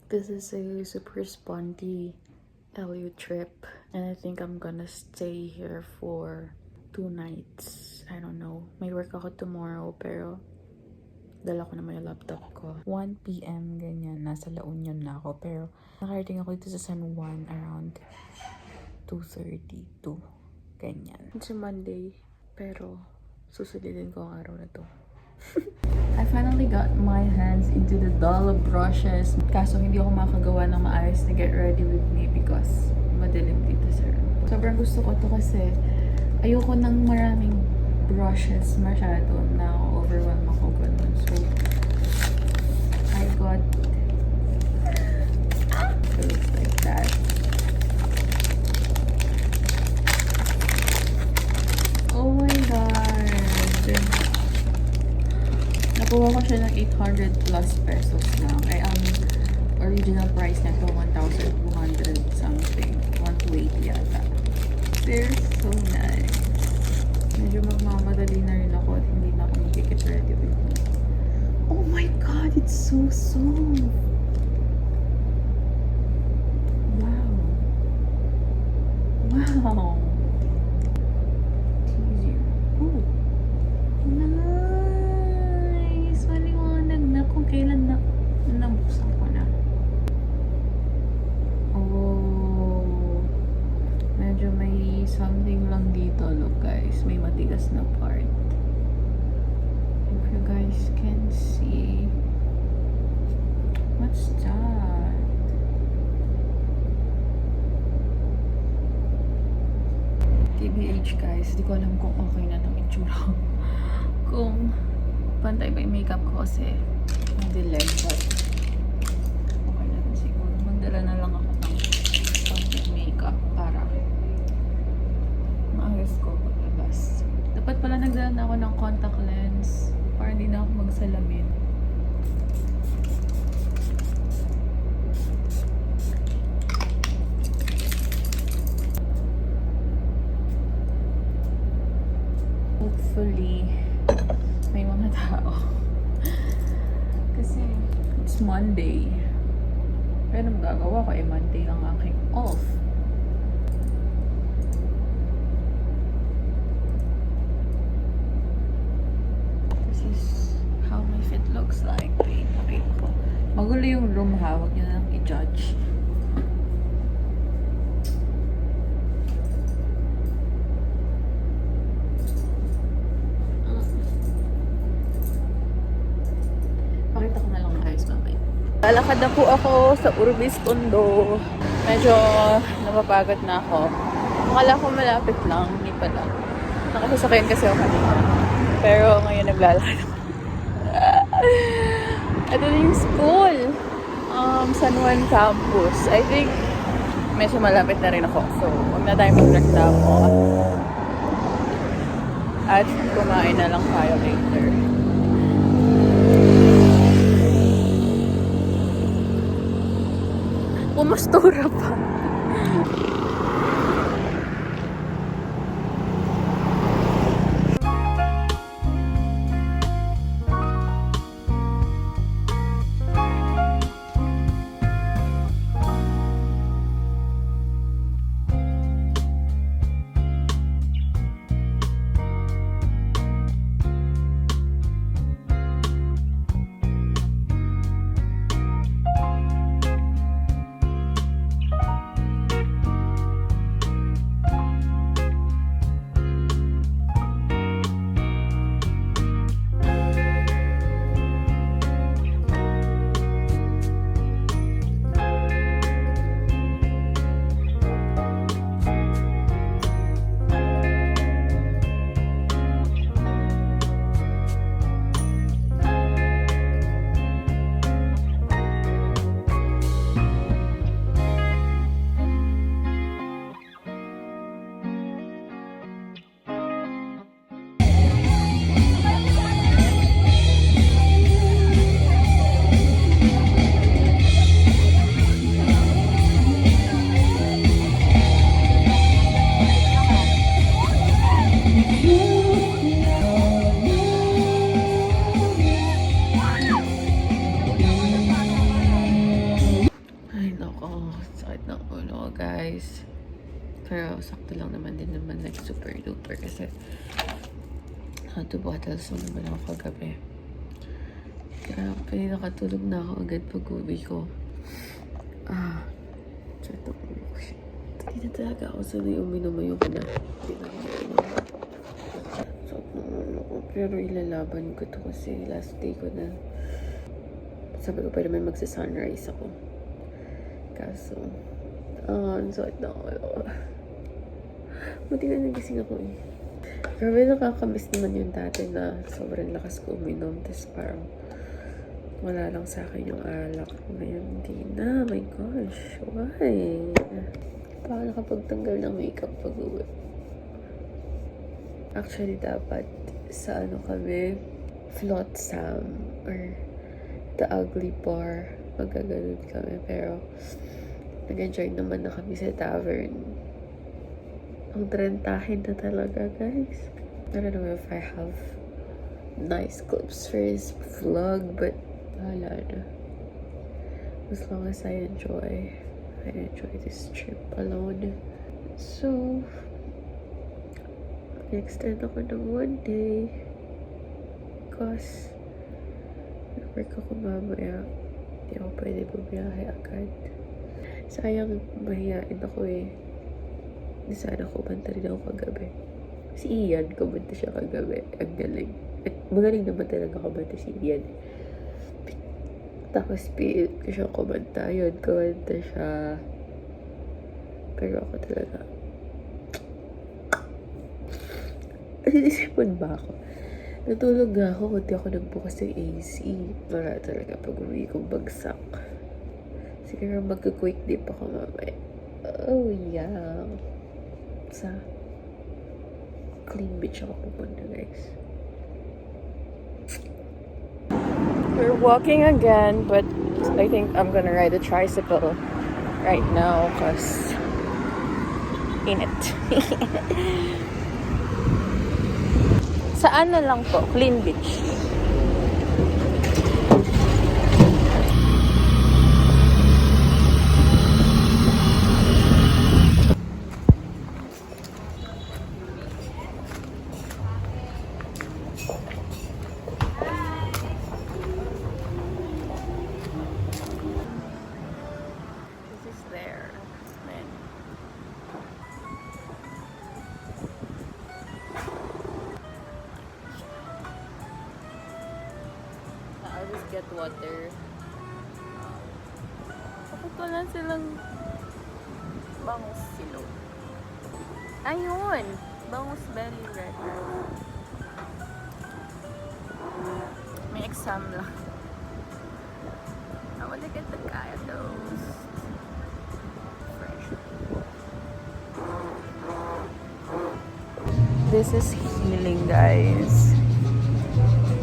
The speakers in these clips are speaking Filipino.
This is a super spunky LU trip, and I think I'm gonna stay here for 2 nights. I don't know. May work ako tomorrow, pero dala ko naman yung laptop ko. 1 PM, ganyan. Nasa La Union na ako, pero nakarating ako dito sa San Juan around 2:32. Ganyan. It's a Monday, pero susulidin ko ang araw na to. I finally got my hands into the doll brushes. Kaso hindi ako makagawa ng maayos na get ready with me because madilim dito sa room. Sobrang gusto ko to kasi ayoko ng maraming brushes masyado na overwhelm ako ganun. So, I got those like that. Oh my god! Nakuha ko siya ng 800 plus pesos lang. Ay, ang original price nito 1,200 something. 1,280 yata. They're so nice. Medyo magmamadali na rin ako at hindi na ako mag-get ready with me. Oh my god, it's so soft! Wow! Wow! Tease you. Ooh! Nice! Maliwanag na kung kailan na nabuksan ko na. Oh! Medyo may something lang dito. Look guys, may matigas na part. If you guys can see. What's that? TBH guys, di ko alam kung okay na ng itsura ko. Kung pantay ba yung makeup ko kasi madilim, but okay na rin siguro. Magdala na lang ako ng konting makeup para maayos ko paglabas. Dapat pala nagdala na ako ng contact lens para hindi na ako magsalamin. Hopefully, may mga tao. Kasi, it's Monday. Pero magagawa ko, Monday ang aking off. This is how my fit looks like. Wait, pakita ko. Magulo yung room ha, huwag nyo na lang i-judge. Lalakad na po ako sa Urbis Tondo. Medyo napapagod na ako. Akala ko malapit lang, hindi pala. Nakasasakyan kasi ako kanina. Pero ngayon naglalakad ako. Ito na yung school. San Juan Campus. I think medyo malapit na rin ako. So, huwag na tayo magreklamo. At kumain na lang tayo later. Pumastura pa. super duper kasi how to bottles na naman ako kagabi. Kaya nakatulog na ako agad pag uwi ko. Hindi na talaga ako sanay uminom yung na. Hindi na ako uminom. Pero ilalaban ko to kasi last day ko na. Sabi ko pa naman magsa-sunrise ako. Kaso, ang sakit na ako. Buti na nagising ako eh. Grabe, nakakamiss naman yung dati na sobrang lakas ko uminom. Tapos parang wala lang sa akin yung alak. Ngayon, hindi na. My gosh, why? Parang nakapagtanggal ng makeup pag uwi. Actually, dapat sa ano kami, Flotsam or The Ugly Bar. Magaganon kami. Pero, nag-enjoy naman na kami sa tavern. Ang trentahin na talaga, guys. I don't know if I have nice clips for this vlog, but wala na. As long as I enjoy this trip alone. So, extend ako ng 1 day. Because, work ako mamaya. Hindi ako pwede bumiyahe agad. Sayang, mahihain ako eh. Hindi sana kumanta rin ako kagabi. Si Ian, kumanta siya kagabi. Ang galing. At magaling naman talaga kumanta si Ian. Tapos pilit ko siya kumanta. Yun, kumanta siya. Pero ako talaga. Naisipon ba ako? Natulog nga ako, hindi ako nagbukas ng AC. Wala talaga pag-uwi kong bagsak. Siguro magka-quick dip ako mamaya. Oh yeah. Sa Clean Beach ako pupunta, guys. We're walking again, but I think I'm gonna ride a tricycle right now because init. Saan na lang to? Clean Beach. Get water. Kapag wala silang bangus silog. Ayun! Bangus belly red. May exam lang. I wanna get the kaya those. Fresh. This is healing, guys.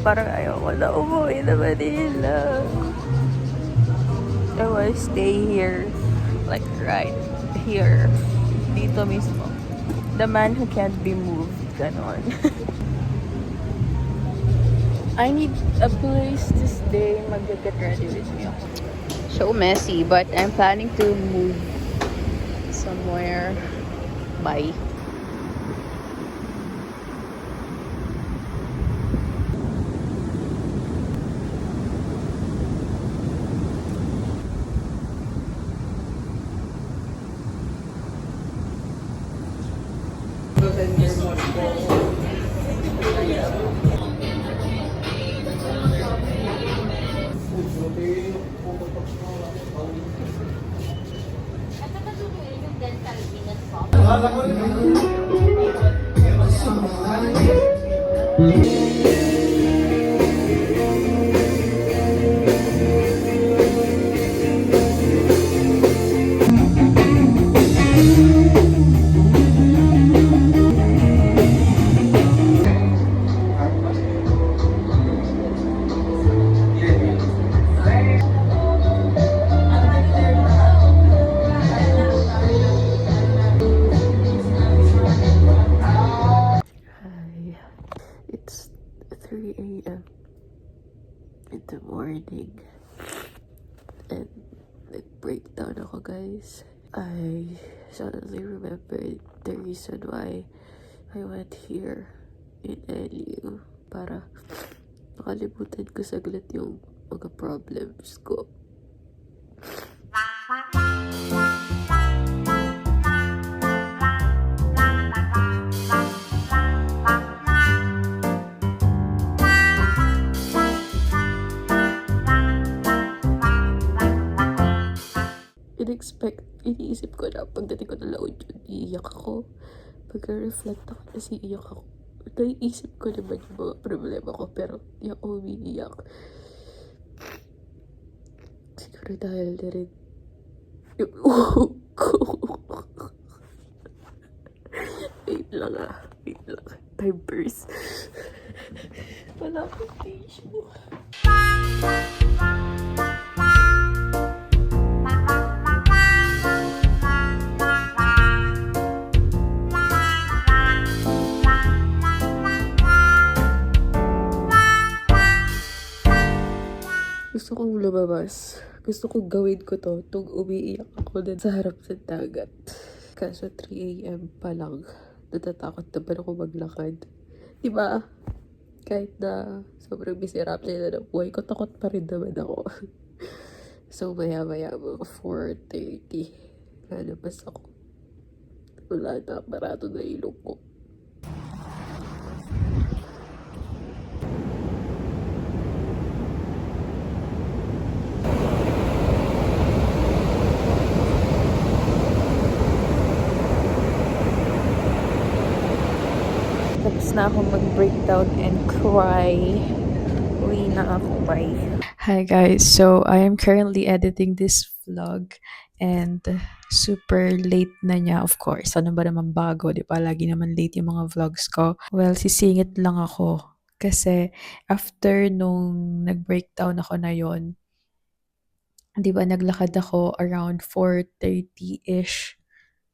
Parang ayoko na umuwi na Manila. I will stay here. Like right here. Dito mismo. The man who can't be moved. Ganon. I need a place to stay. Mag-get ready with me. So messy, but I'm planning to move somewhere. Bye. It's 3 a.m. in the morning and nag-breakdown ako, guys. I suddenly remembered the reason why I went here in LU para makalimutan ko saglit yung mga problems ko. Iniisip ko na pagdating ko na La Union, iiyak ako. Pag-reflect ako, kasi iiyak ako. Naiisip ko naman yung mga problema ko, pero di ako umiiyak. Siguro dahil na rin yung uhog ko. Wait lang. Time burst. Wala akong tissue. Gusto kong lumabas. Gusto kong gawin ko to tung umiiyak ako din sa harap ng dagat. Kaso 3 AM pa lang. Natatakot naman ako maglakad. Diba? Kahit na sobrang miserable na ng buhay ko, takot pa rin naman ako. So maya-maya mga 4:30. Lalabas ako. Wala na, marado na ilong ko. Tapos na ako mag-breakdown and cry. Uwi na ako, bye. Hi guys, so I am currently editing this vlog and super late na niya, of course. Ano ba naman bago, di ba? Lagi naman late yung mga vlogs ko. Well, sisingit lang ako kasi after nung nag-breakdown ako na yon, di ba naglakad ako around 4:30-ish.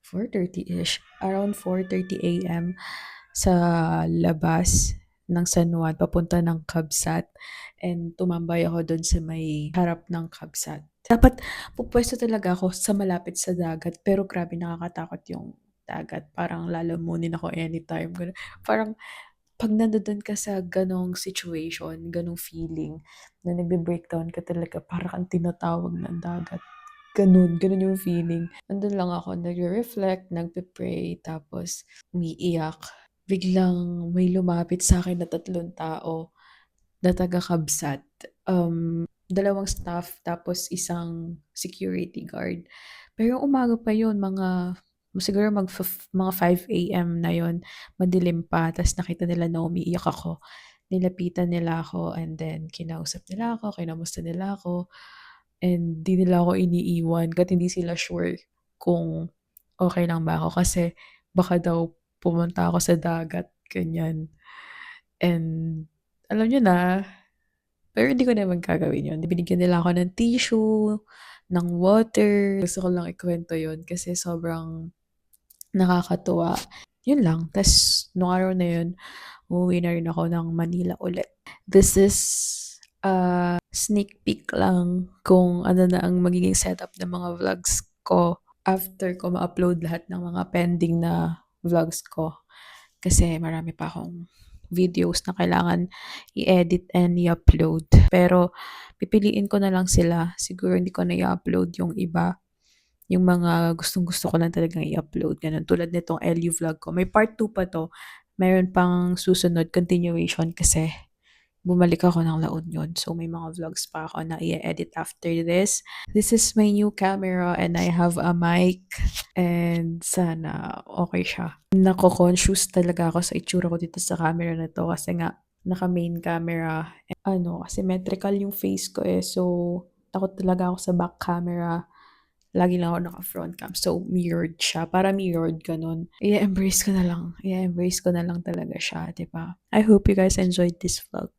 4:30-ish? Around 4:30 AM sa labas ng San Juan, papunta ng Kabsat. And tumambay ako doon sa may harap ng Kabsat. Dapat pupwesto talaga ako sa malapit sa dagat, pero grabe nakakatakot yung dagat. Parang lalamunin ako anytime. Parang pag nandoon ka sa ganong situation, ganong feeling, na nagbe-breakdown ka talaga, parang kang tinatawag ng dagat. Ganun yung feeling. Nandun lang ako, nagre-reflect, nagpe-pray, tapos umiiyak. Biglang may lumapit sa akin na 3 tao na taga-Kabsat. 2 staff, tapos isang security guard. Pero umaga pa yun, siguro mga 5 AM na yun, madilim pa, tapos nakita nila na umiiyak ako. Nilapitan nila ako, and then kinausap nila ako, kinamusta nila ako, and di nila ako iniiwan kahit hindi sila sure kung okay lang ba ako, kasi baka daw pumunta ako sa dagat, ganyan. And alam niyo na, pero hindi ko naman gagawin yun. Binigyan nila ako ng tissue, ng water. Gusto ko lang ikwento yun kasi sobrang nakakatuwa. Yun lang. Tas nung araw na yun, uuwi na rin ako ng Manila ulit. This is a sneak peek lang kung ano na ang magiging setup ng mga vlogs ko after ko ma-upload lahat ng mga pending na vlogs ko. Kasi marami pa akong videos na kailangan i-edit and i-upload. Pero pipiliin ko na lang sila. Siguro hindi ko na i-upload yung iba. Yung mga gustong-gusto ko lang talagang i-upload. Ganun. Tulad nitong LU vlog ko. May part 2 pa to. Mayroon pang susunod continuation kasi bumalik ako ng La Union. So may mga vlogs pa ako na i-edit after this. This is my new camera and I have a mic. And sana okay siya. Nako-conscious talaga ako sa itsura ko dito sa camera na to kasi nga naka-main camera. Asymmetrical yung face ko eh. So takot talaga ako sa back camera. Lagi lang ako naka-front cam. So, mirrored siya. Para mirrored, ganun. I-embrace ko na lang. I-embrace ko na lang talaga siya, diba? I hope you guys enjoyed this vlog.